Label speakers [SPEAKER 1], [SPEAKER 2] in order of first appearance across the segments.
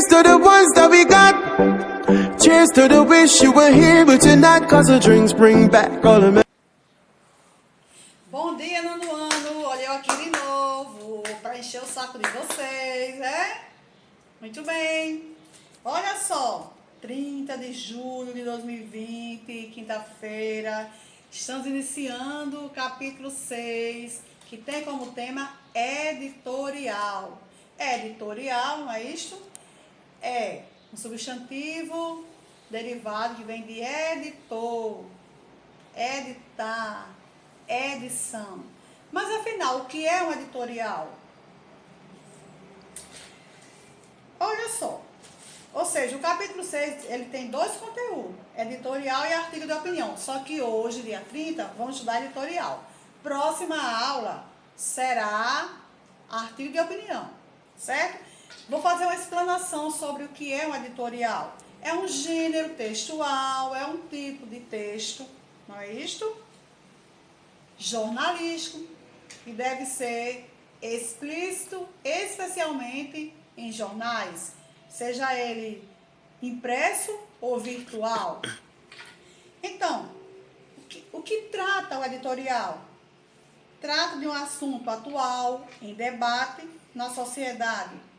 [SPEAKER 1] Cheers to the ones that we got. Cheers to the wish you were here, but you're not. Cause the drinks bring back all the memories.
[SPEAKER 2] Bom dia, nono ano. Olha eu aqui de novo para encher o saco de vocês, né? Muito bem. Olha só, 30 de julho de 2020, quinta-feira. Estamos iniciando o capítulo 6, que tem como tema editorial. Editorial, não é isto? É um substantivo derivado que vem de editor, editar, edição. Mas afinal, o que é um editorial? Olha só. Ou seja, o capítulo 6, ele tem dois conteúdos, editorial e artigo de opinião. Só que hoje, dia 30, vamos estudar editorial. Próxima aula será artigo de opinião, certo? Vou fazer uma explanação sobre o que é um editorial. É um gênero textual, é um tipo de texto, não é isto? Jornalístico, que deve ser explícito, especialmente em jornais, seja ele impresso ou virtual. Então, o que trata o editorial? Trata de um assunto atual, em debate na sociedade.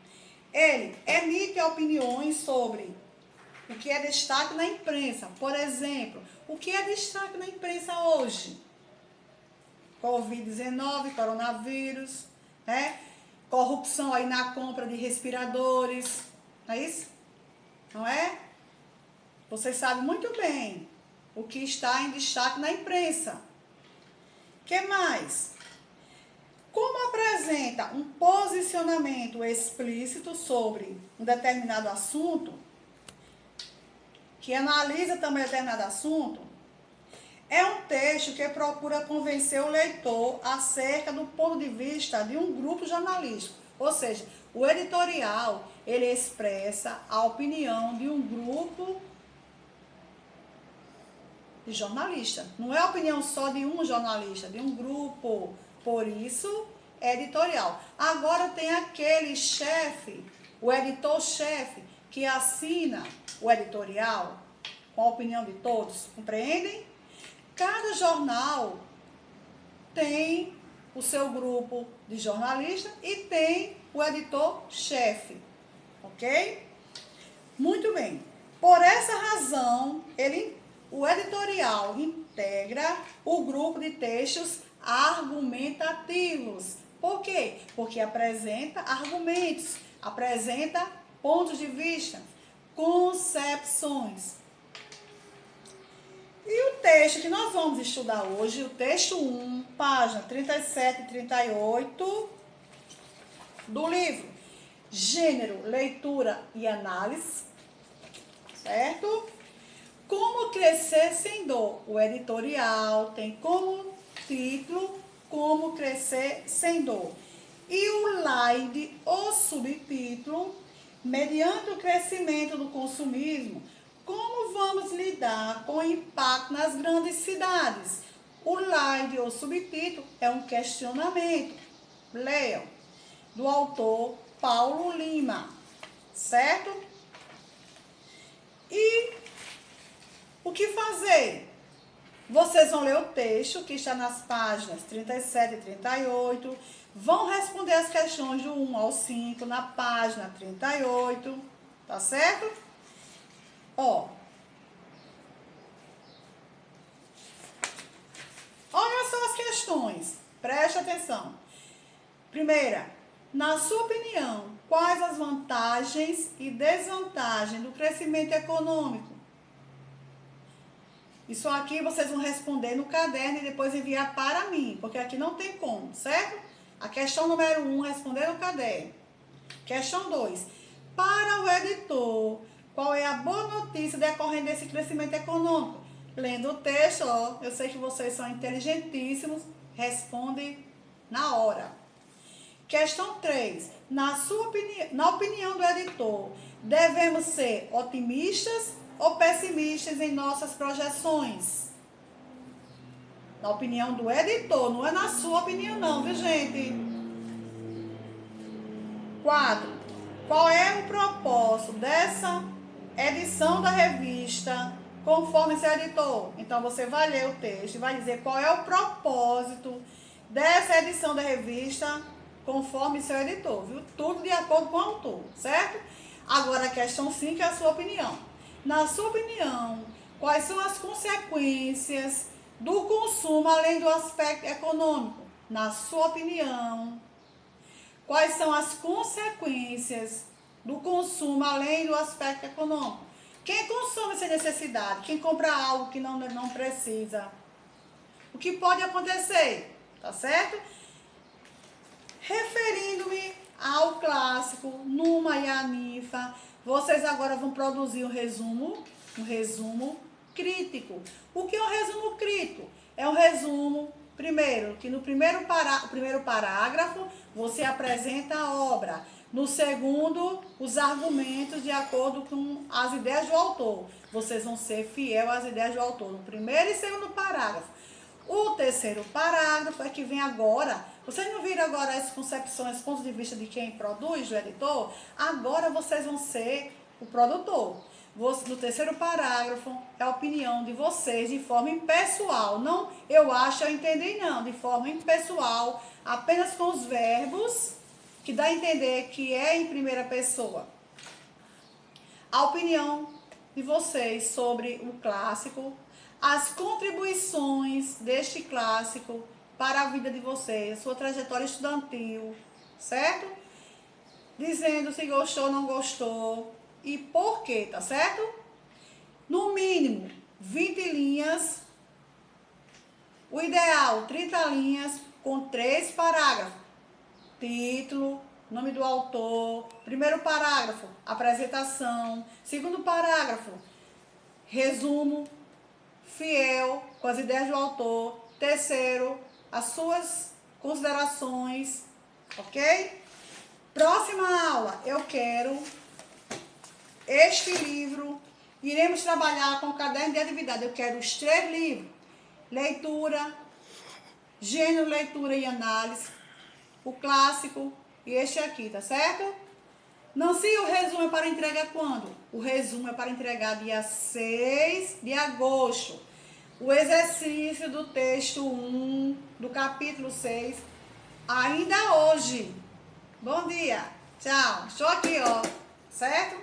[SPEAKER 2] Ele emite opiniões sobre o que é destaque na imprensa. Por exemplo, o que é destaque na imprensa hoje? Covid-19, coronavírus, né? Corrupção aí na compra de respiradores, não é isso? Não é? Vocês sabem muito bem o que está em destaque na imprensa. O que mais? Como apresenta um posicionamento explícito sobre um determinado assunto, que analisa também determinado assunto, é um texto que procura convencer o leitor acerca do ponto de vista de um grupo jornalístico. Ou seja, o editorial, ele expressa a opinião de um grupo de jornalistas. Não é a opinião só de um jornalista, de um grupo. Por isso, é editorial. Agora tem aquele chefe, o editor-chefe, que assina o editorial com a opinião de todos. Compreendem? Cada jornal tem o seu grupo de jornalistas e tem o editor-chefe, ok? Muito bem. Por essa razão, o editorial integra o grupo de textos argumentativos. Por quê? Porque apresenta argumentos, apresenta pontos de vista, concepções. E o texto que nós vamos estudar hoje, o texto 1, página 37 e 38 do livro Gênero, Leitura e Análise, certo? Como crescer sem dor. O editorial tem como título Como crescer sem dor. E o slide, o subtítulo, mediante o crescimento do consumismo, como vamos lidar com o impacto nas grandes cidades? O slide, ou subtítulo, é um questionamento. Leiam. Do autor Paulo Lima, certo? E o que fazer? Vocês vão ler o texto que está nas páginas 37 e 38, vão responder as questões do 1 ao 5 na página 38, tá certo? Ó, olha só as questões, preste atenção. Primeira, na sua opinião, quais as vantagens e desvantagens do crescimento econômico? Isso aqui vocês vão responder no caderno e depois enviar para mim, porque aqui não tem como, certo? A questão número 1, responder no caderno. Questão 2, para o editor, qual é a boa notícia decorrente desse crescimento econômico? Lendo o texto, ó, eu sei que vocês são inteligentíssimos, respondem na hora. Questão 3, na opinião do editor, devemos ser otimistas ou pessimistas em nossas projeções? Na opinião do editor, não é na sua opinião não, viu gente? 4, qual é o propósito edição da revista conforme seu editor. Então, você vai ler o texto e vai dizer qual é o propósito dessa edição da revista conforme seu editor, viu? Tudo de acordo com o autor, certo? Agora, a questão 5 é a sua opinião. Na sua opinião, quais são as consequências do consumo além do aspecto econômico? Na sua opinião, quais são as consequências do consumo além do aspecto econômico? Quem consome sem necessidade? Quem compra algo que não precisa? O que pode acontecer? Tá certo? Referindo-me ao clássico Numa e Anifa, vocês agora vão produzir um resumo crítico. O que é um resumo crítico? É um resumo, primeiro, que no primeiro parágrafo você apresenta a obra. No segundo, os argumentos de acordo com as ideias do autor. Vocês vão ser fiel às ideias do autor no primeiro e segundo parágrafo. O terceiro parágrafo é que vem agora. Vocês não viram agora as concepções, pontos de vista de quem produz, do editor? Agora vocês vão ser o produtor. No terceiro parágrafo é a opinião de vocês de forma impessoal. Não eu acho, eu entendi, não. De forma impessoal, apenas com os verbos, que dá a entender que é em primeira pessoa. A opinião de vocês sobre o clássico, as contribuições deste clássico para a vida de vocês, sua trajetória estudantil, certo? Dizendo se gostou ou não gostou e por quê, tá certo? No mínimo 20 linhas, o ideal 30 linhas com 3 parágrafos. Título, nome do autor, primeiro parágrafo, apresentação, segundo parágrafo, resumo, fiel com as ideias do autor, terceiro, as suas considerações, ok? Próxima aula, eu quero este livro, iremos trabalhar com o caderno de atividade, eu quero os 3 livros, leitura, gênero, leitura e análise, o clássico e este aqui, tá certo? Não se o resumo é para entrega quando? O resumo é para entregar dia 6 de agosto. O exercício do texto 1, do capítulo 6, ainda hoje. Bom dia, tchau. Estou aqui, ó, certo?